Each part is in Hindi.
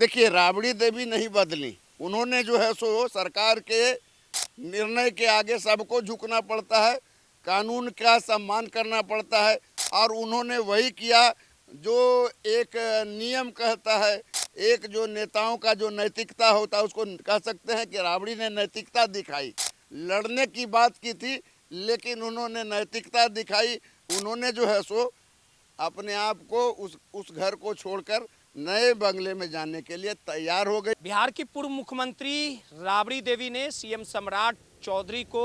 देखिए, राबड़ी देवी नहीं बदली। उन्होंने जो है सो सरकार के निर्णय के आगे सबको झुकना पड़ता है, कानून का सम्मान करना पड़ता है, और उन्होंने वही किया जो एक नियम कहता है। एक जो नेताओं का जो नैतिकता होता है, उसको कह सकते हैं कि राबड़ी ने नैतिकता दिखाई। लड़ने की बात की थी, लेकिन उन्होंने नैतिकता दिखाई। उन्होंने जो है सो अपने आप को उस घर को छोड़कर नए बंगले में जाने के लिए तैयार हो गए। बिहार की पूर्व मुख्यमंत्री राबड़ी देवी ने सीएम सम्राट चौधरी को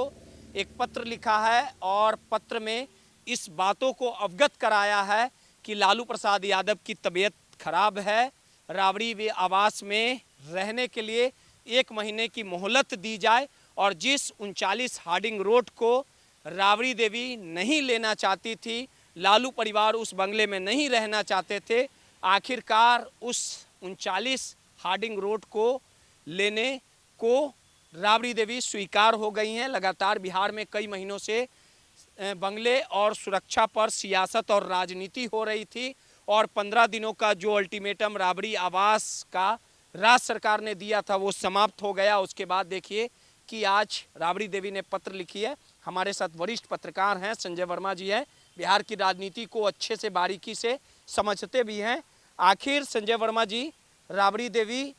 एक पत्र लिखा है और पत्र में इस बातों को अवगत कराया है कि लालू प्रसाद यादव की तबीयत खराब है, राबड़ी वे आवास में रहने के लिए 1 महीने की मोहलत दी जाए, और जिस 39 हार्डिंग रोड को राबड़ी देवी नहीं लेना चाहती थी, लालू परिवार उस बंगले में नहीं रहना चाहते थे, आखिरकार उस 39 हार्डिंग रोड को लेने को राबड़ी देवी स्वीकार हो गई हैं। लगातार बिहार में कई महीनों से बंगले और सुरक्षा पर सियासत और राजनीति हो रही थी, और 15 दिनों का जो अल्टीमेटम राबड़ी आवास का राज्य सरकार ने दिया था वो समाप्त हो गया। उसके बाद देखिए कि आज राबड़ी देवी ने पत्र लिखी है। हमारे साथ वरिष्ठ पत्रकार हैं, संजय वर्मा जी हैं, बिहार की राजनीति को अच्छे से बारीकी से समझते भी हैं। आखिर संजय वर्मा जी, राबड़ी देवी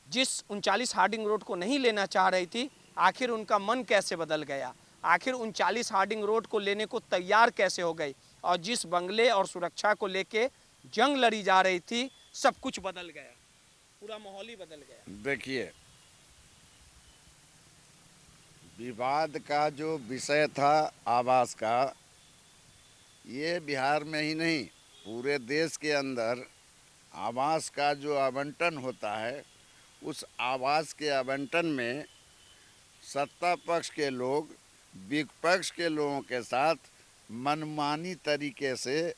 जिस 39 हार्डिंग रोड को नहीं लेना चाह रही थी, आखिर उनका मन कैसे बदल गया? आखिर 39 हार्डिंग रोड को लेने को तैयार कैसे हो गई? और जिस बंगले और सुरक्षा को लेके जंग लड़ी जा रही थी, सब कुछ बदल गया, पूरा माहौल ही बदल गया। देखिए, विवाद का जो विषय था आवास का, ये बिहार में ही नहीं पूरे देश के अंदर आवास का जो आवंटन होता है, उस आवास के आवंटन में सत्ता पक्ष के लोग विपक्ष के लोगों के साथ मनमानी तरीके से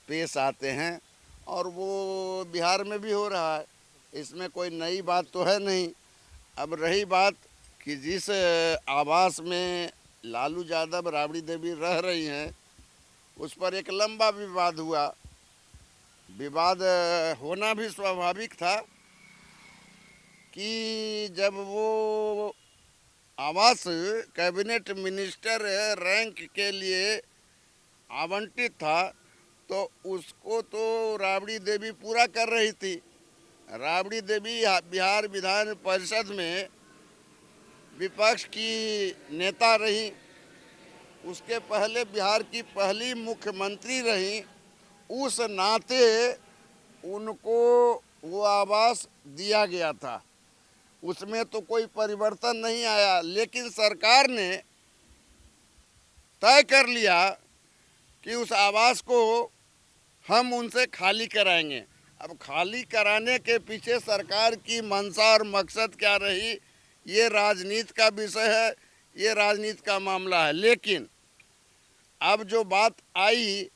पेश आते हैं, और वो बिहार में भी हो रहा है। इसमें कोई नई बात तो है नहीं। अब रही बात कि जिस आवास में लालू यादव राबड़ी देवी रह रही हैं, उस पर एक लंबा विवाद हुआ। विवाद होना भी स्वाभाविक था कि जब वो आवास कैबिनेट मिनिस्टर रैंक के लिए आवंटित था, तो उसको तो राबड़ी देवी पूरा कर रही थी। राबड़ी देवी बिहार विधान परिषद में विपक्ष की नेता रही, उसके पहले बिहार की पहली मुख्यमंत्री रही। उस नाते उनको वो आवास दिया गया था, उसमें तो कोई परिवर्तन नहीं आया। लेकिन सरकार ने तय कर लिया कि उस आवास को हम उनसे खाली कराएंगे। अब खाली कराने के पीछे सरकार की मंशा और मकसद क्या रही, ये राजनीति का विषय है, ये राजनीति का मामला है। लेकिन अब जो बात आई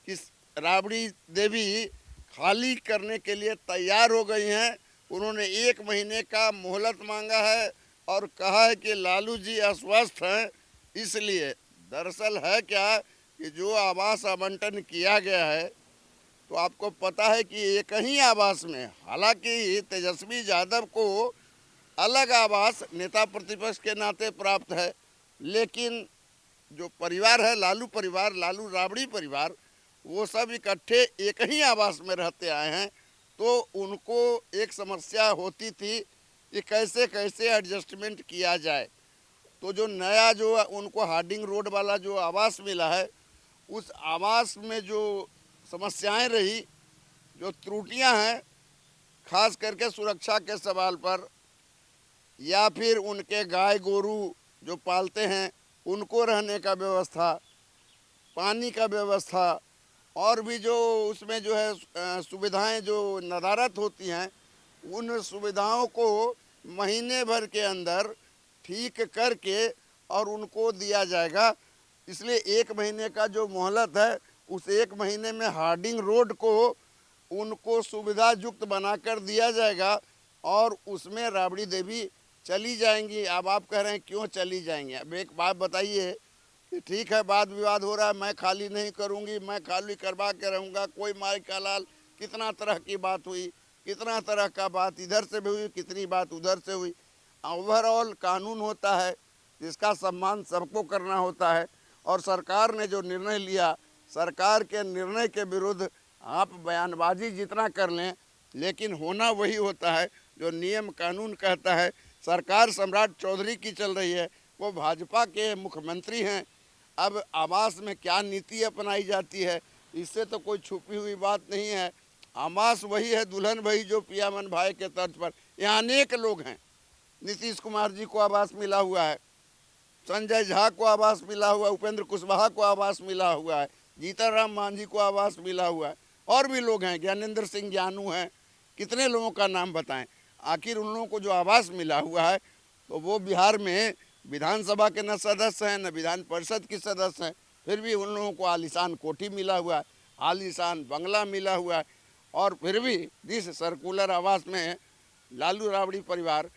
कि राबड़ी देवी खाली करने के लिए तैयार हो गई हैं, उन्होंने 1 महीने का मोहलत मांगा है और कहा है कि लालू जी अस्वस्थ हैं। इसलिए दरअसल है क्या कि जो आवास आवंटन किया गया है, तो आपको पता है कि एक ही आवास में, हालांकि तेजस्वी यादव को अलग आवास नेता प्रतिपक्ष के नाते प्राप्त है, लेकिन जो परिवार है लालू परिवार, लालू राबड़ी परिवार, वो सब इकट्ठे एक ही आवास में रहते आए हैं। तो उनको एक समस्या होती थी कि कैसे कैसे एडजस्टमेंट किया जाए। तो जो नया जो उनको हार्डिंग रोड वाला जो आवास मिला है, उस आवास में जो समस्याएं रही, जो त्रुटियां हैं, खास करके सुरक्षा के सवाल पर, या फिर उनके गाय गोरू जो पालते हैं उनको रहने का व्यवस्था, पानी का व्यवस्था, और भी जो उसमें जो है सुविधाएं जो नदारत होती हैं, उन सुविधाओं को महीने भर के अंदर ठीक करके और उनको दिया जाएगा। इसलिए 1 महीने का जो मोहलत है, उस 1 महीने में हार्डिंग रोड को उनको सुविधा युक्त बनाकर दिया जाएगा, और उसमें राबड़ी देवी चली जाएंगी। अब आप कह रहे हैं क्यों चली जाएंगी? अब एक बात बताइए कि ठीक है, वाद विवाद हो रहा है, मैं खाली नहीं करूंगी, मैं खाली करवा के रहूँगा, कोई माई का लाल, कितना तरह की बात हुई। कितना तरह का बात इधर से भी हुई, कितनी बात उधर से हुई। ओवरऑल कानून होता है जिसका सम्मान सबको करना होता है, और सरकार ने जो निर्णय लिया, सरकार के निर्णय के विरुद्ध आप बयानबाजी जितना कर लें, लेकिन होना वही होता है जो नियम कानून कहता है। सरकार सम्राट चौधरी की चल रही है, वो भाजपा के मुख्यमंत्री हैं। अब आवास में क्या नीति अपनाई जाती है, इससे तो कोई छुपी हुई बात नहीं है। आवास वही है, दुल्हन वही जो पियामन भाई के तर्ज पर। यहाँ अनेक लोग हैं। नीतीश कुमार जी को आवास मिला हुआ है, संजय झा को आवास मिला हुआ है, उपेंद्र कुशवाहा को आवास मिला हुआ है, जीतन राम मांझी को आवास मिला हुआ है, और भी लोग हैं, ज्ञानेंद्र सिंह ज्ञानू हैं। कितने लोगों का नाम बताएं। आखिर उन लोगों को जो आवास मिला हुआ है, तो वो बिहार में विधानसभा के न सदस्य हैं, न विधान परिषद के सदस्य हैं, फिर भी उन लोगों को आलीशान कोठी मिला हुआ है, आलीशान बंगला मिला हुआ है। और फिर भी जिस सर्कुलर आवास में लालू राबड़ी परिवार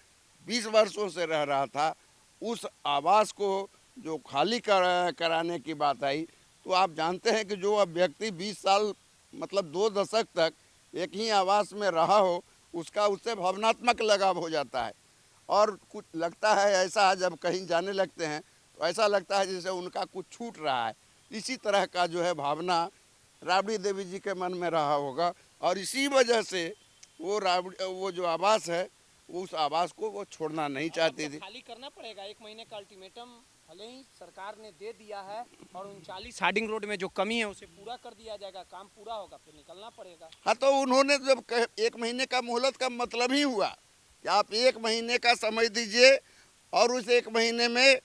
20 वर्षों से रह रहा था, उस आवास को जो खाली कराने की बात आई, तो आप जानते हैं कि जो अब व्यक्ति 20 साल मतलब 2 दशक तक एक ही आवास में रहा हो, उसका उससे भावनात्मक लगाव हो जाता है। और कुछ लगता है ऐसा, जब कहीं जाने लगते हैं तो ऐसा लगता है जैसे उनका कुछ छूट रहा है। इसी तरह का जो है भावना राबड़ी देवी जी के मन में रहा होगा, और इसी वजह से वो जो आवास है, उस आवास को वो छोड़ना नहीं चाहती थी। खाली करना पड़ेगा। 1 महीने का अल्टीमेटम भले ही सरकार ने दे दिया है, और 39 हार्डिंग रोड में जो कमी है उसे पूरा कर दिया जाएगा, काम पूरा होगा, फिर निकलना पड़ेगा। हाँ, तो उन्होंने जब 1 महीने का मोहलत का मतलब ही हुआ कि आप 1 महीने का समय दीजिए, और उस 1 महीने में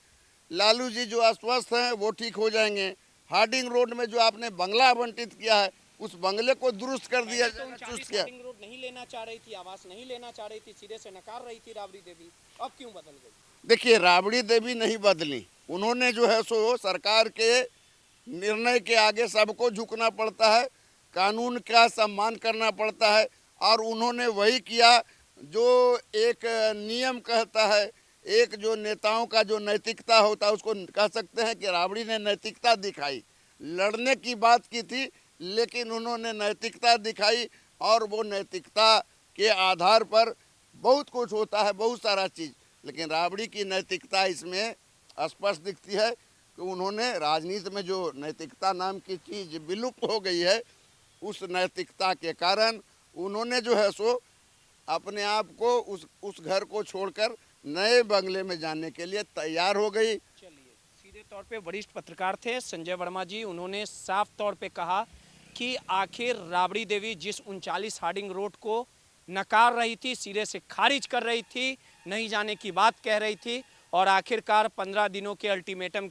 लालू जी जो अस्वस्थ हैं वो ठीक हो जाएंगे। हार्डिंग रोड में जो आपने बंगला आवंटित किया है, उस बंगले को दुरुस्त कर दिया जाएगा, चुस्त किया। हार्डिंग रोड नहीं लेना चाह रही थी, आवास नहीं लेना चाह रही थी, सिरे से नकार रही थी राबड़ी देवी, अब क्यों बदल गई? देखिए, राबड़ी देवी नहीं बदली। उन्होंने जो है सो सरकार के निर्णय के आगे सबको झुकना पड़ता है, कानून का सम्मान करना पड़ता है, और उन्होंने वही किया जो एक नियम कहता है। एक जो नेताओं का जो नैतिकता होता है, उसको कह सकते हैं कि राबड़ी ने नैतिकता दिखाई। लड़ने की बात की थी, लेकिन उन्होंने नैतिकता दिखाई, और वो नैतिकता के आधार पर बहुत कुछ होता है, बहुत सारा चीज़। लेकिन राबड़ी की नैतिकता इसमें स्पष्ट दिखती है कि उन्होंने राजनीति में जो नैतिकता नाम की चीज़ विलुप्त हो गई है, उस नैतिकता के कारण उन्होंने जो है सो अपने आप को उस घर को छोड़कर नए बंगले में जाने के लिए तैयार हो गई। चलिए, सीधे तौर पे वरिष्ठ पत्रकार थे संजय वर्मा जी, उन्होंने साफ तौर पे कहा कि आखिर राबड़ी देवी जिस 39 हार्डिंग रोड को नकार रही थी, सिरे से खारिज कर रही थी, नहीं जाने की बात कह रही थी, और आखिरकार 15 दिनों के अल्टीमेटम